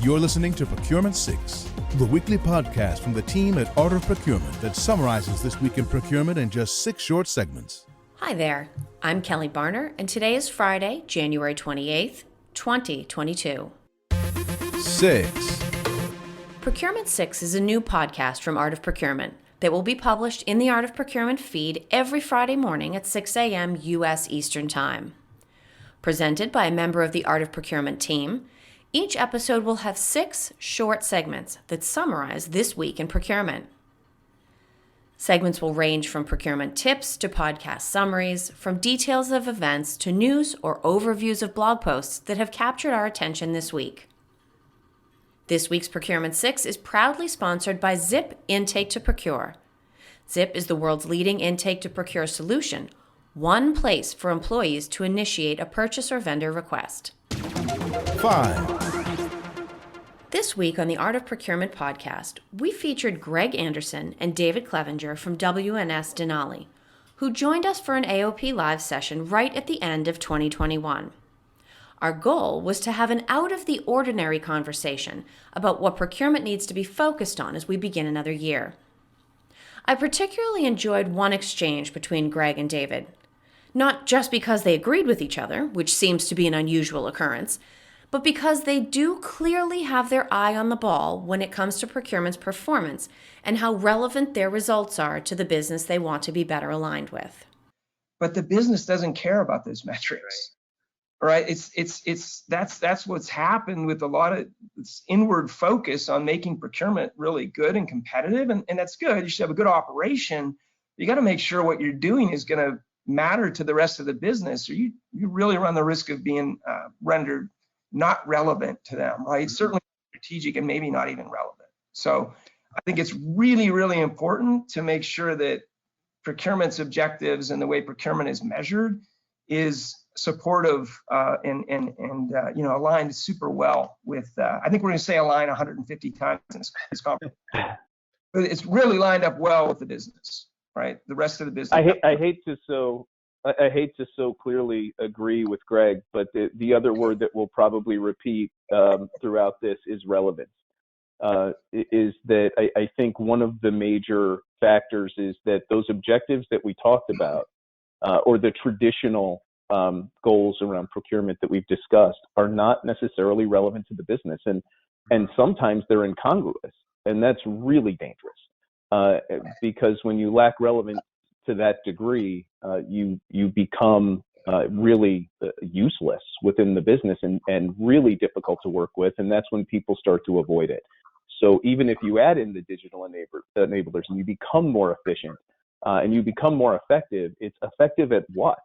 You're listening to Procurement 6, the weekly podcast from the team at Art of Procurement that summarizes this week in procurement in just 6 short segments. Hi there, I'm Kelly Barner, and today is Friday, January 28th, 2022. 6. Procurement 6 is a new podcast from Art of Procurement that will be published in the Art of Procurement feed every Friday morning at 6 a.m. U.S. Eastern Time. Presented by a member of the Art of Procurement team, each episode will have 6 short segments that summarize this week in procurement. Segments will range from procurement tips to podcast summaries, from details of events to news or overviews of blog posts that have captured our attention this week. This week's Procurement 6 is proudly sponsored by Zip Intake to Procure. Zip is the world's leading intake to procure solution, one place for employees to initiate a purchase or vendor request. 5. This week on the Art of Procurement podcast, we featured Greg Anderson and David Clevenger from WNS Denali, who joined us for an AOP Live session right at the end of 2021. Our goal was to have an out-of-the-ordinary conversation about what procurement needs to be focused on as we begin another year. I particularly enjoyed one exchange between Greg and David, not just because they agreed with each other, which seems to be an unusual occurrence, but because they do clearly have their eye on the ball when it comes to procurement's performance and how relevant their results are to the business they want to be better aligned with. But the business doesn't care about those metrics, right? That's what's happened with a lot of this inward focus on making procurement really good and competitive, and that's good. You should have a good operation. You got to make sure what you're doing is going to matter to the rest of the business, or you really run the risk of being rendered not relevant to them, right? Certainly strategic and maybe not even relevant. So I think it's really, really important to make sure that procurement's objectives and the way procurement is measured is supportive and aligned super well with, I think we're going to say align 150 times in this conference, but it's really lined up well with the business, right? The rest of the business. I hate to so clearly agree with Greg, but the other word that we'll probably repeat throughout this is relevance. Is that I think one of the major factors is that those objectives that we talked about, or the traditional goals around procurement that we've discussed, are not necessarily relevant to the business, and sometimes they're incongruous, and that's really dangerous because when you lack relevance to that degree, you become really useless within the business and really difficult to work with, and that's when people start to avoid it. So even if you add in the digital enablers and you become more efficient and you become more effective, it's effective at what?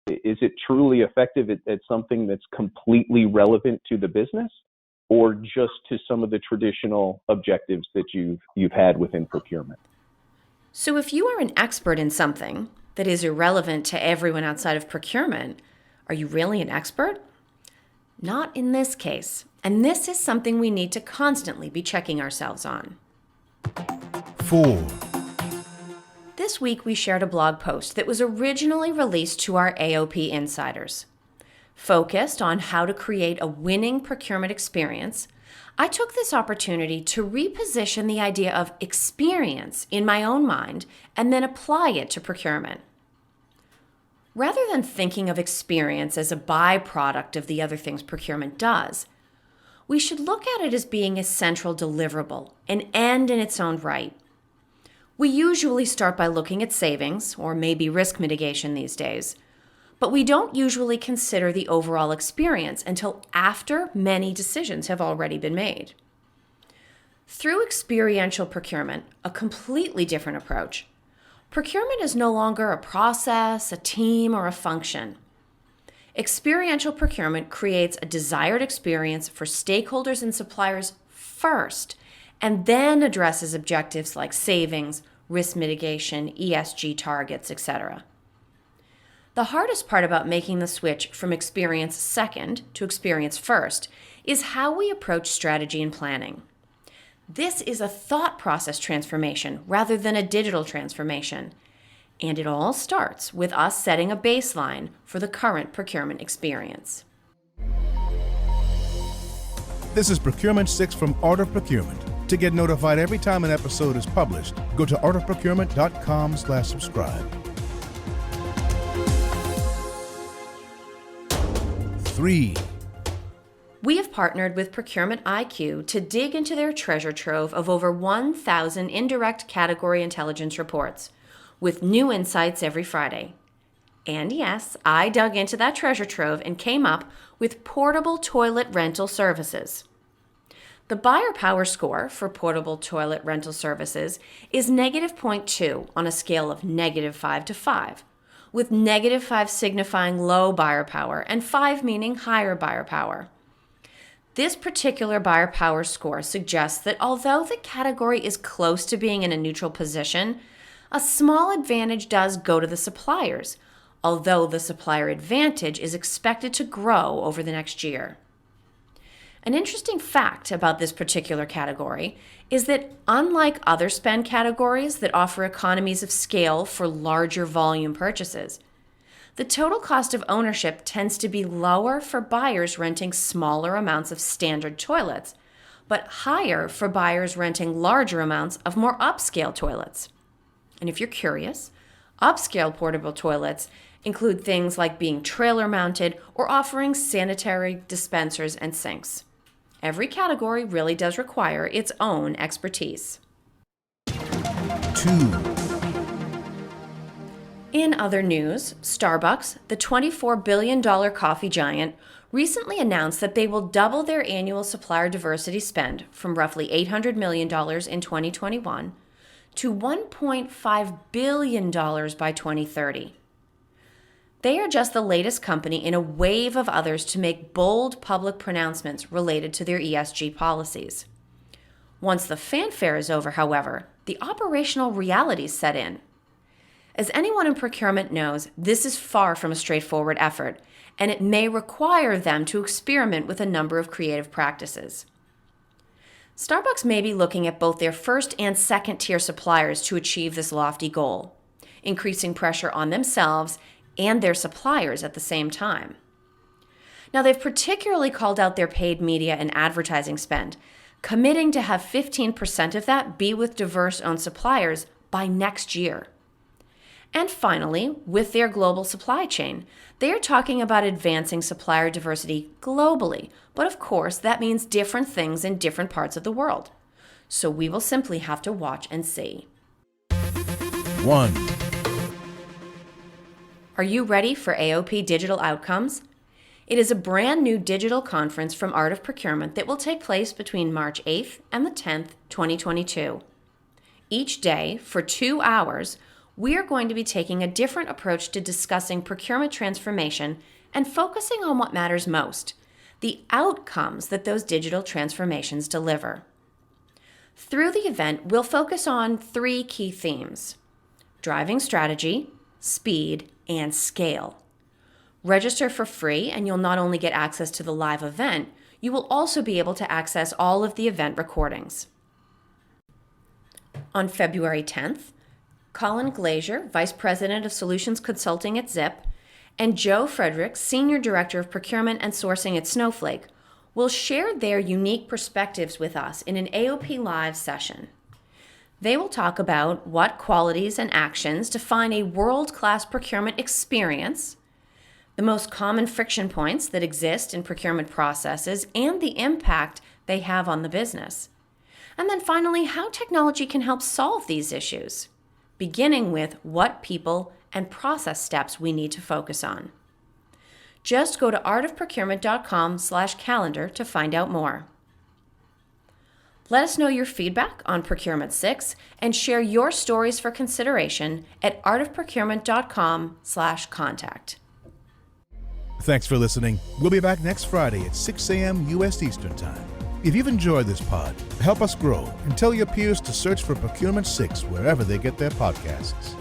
Is it truly effective at something that's completely relevant to the business, or just to some of the traditional objectives that you've had within procurement? So if you are an expert in something that is irrelevant to everyone outside of procurement, are you really an expert? Not in this case. And this is something we need to constantly be checking ourselves on. 4. This week we shared a blog post that was originally released to our AOP insiders. Focused on how to create a winning procurement experience, I took this opportunity to reposition the idea of experience in my own mind and then apply it to procurement. Rather than thinking of experience as a byproduct of the other things procurement does, we should look at it as being a central deliverable, an end in its own right. We usually start by looking at savings, or maybe risk mitigation these days, but we don't usually consider the overall experience until after many decisions have already been made. Through experiential procurement, a completely different approach, procurement is no longer a process, a team, or a function. Experiential procurement creates a desired experience for stakeholders and suppliers first, and then addresses objectives like savings, risk mitigation, ESG targets, etc. The hardest part about making the switch from experience second to experience first is how we approach strategy and planning. This is a thought process transformation rather than a digital transformation, and it all starts with us setting a baseline for the current procurement experience. This is Procurement 6 from Art of Procurement. To get notified every time an episode is published, go to artofprocurement.com/subscribe. 3. We have partnered with Procurement IQ to dig into their treasure trove of over 1,000 indirect category intelligence reports, with new insights every Friday. And yes, I dug into that treasure trove and came up with portable toilet rental services. The buyer power score for portable toilet rental services is -0.2 on a scale of -5 to 5, with -5 signifying low buyer power and 5 meaning higher buyer power. This particular buyer power score suggests that although the category is close to being in a neutral position, a small advantage does go to the suppliers, although the supplier advantage is expected to grow over the next year. An interesting fact about this particular category is that unlike other spend categories that offer economies of scale for larger volume purchases, the total cost of ownership tends to be lower for buyers renting smaller amounts of standard toilets, but higher for buyers renting larger amounts of more upscale toilets. And if you're curious, upscale portable toilets include things like being trailer mounted or offering sanitary dispensers and sinks. Every category really does require its own expertise. 2. In other news, Starbucks, the $24 billion coffee giant, recently announced that they will double their annual supplier diversity spend from roughly $800 million in 2021 to $1.5 billion by 2030. They are just the latest company in a wave of others to make bold public pronouncements related to their ESG policies. Once the fanfare is over, however, the operational realities set in. As anyone in procurement knows, this is far from a straightforward effort, and it may require them to experiment with a number of creative practices. Starbucks may be looking at both their first and second tier suppliers to achieve this lofty goal, increasing pressure on themselves and their suppliers at the same time. Now, they've particularly called out their paid media and advertising spend, committing to have 15% of that be with diverse-owned suppliers by next year. And finally, with their global supply chain, they are talking about advancing supplier diversity globally, but of course that means different things in different parts of the world. So we will simply have to watch and see. 1. Are you ready for Aop Digital Outcomes? It is a brand new digital conference from Art of Procurement that will take place between March 8th and the 10th, 2022. Each day, for 2 hours, we are going to be taking a different approach to discussing procurement transformation and focusing on what matters most, the outcomes that those digital transformations deliver. Through the event, we'll focus on 3 key themes: driving strategy, speed, and scale. Register for free, and you'll not only get access to the live event, you will also be able to access all of the event recordings. On February 10th, Colin Glazier, Vice President of Solutions Consulting at Zip, and Joe Frederick, Senior Director of Procurement and Sourcing at Snowflake, will share their unique perspectives with us in an AOP Live session. They will talk about what qualities and actions define a world-class procurement experience, the most common friction points that exist in procurement processes, and the impact they have on the business. And then finally, how technology can help solve these issues, beginning with what people and process steps we need to focus on. Just go to artofprocurement.com/calendar to find out more. Let us know your feedback on Procurement 6 and share your stories for consideration at artofprocurement.com/contact. Thanks for listening. We'll be back next Friday at 6 a.m. U.S. Eastern Time. If you've enjoyed this pod, help us grow and tell your peers to search for Procurement 6 wherever they get their podcasts.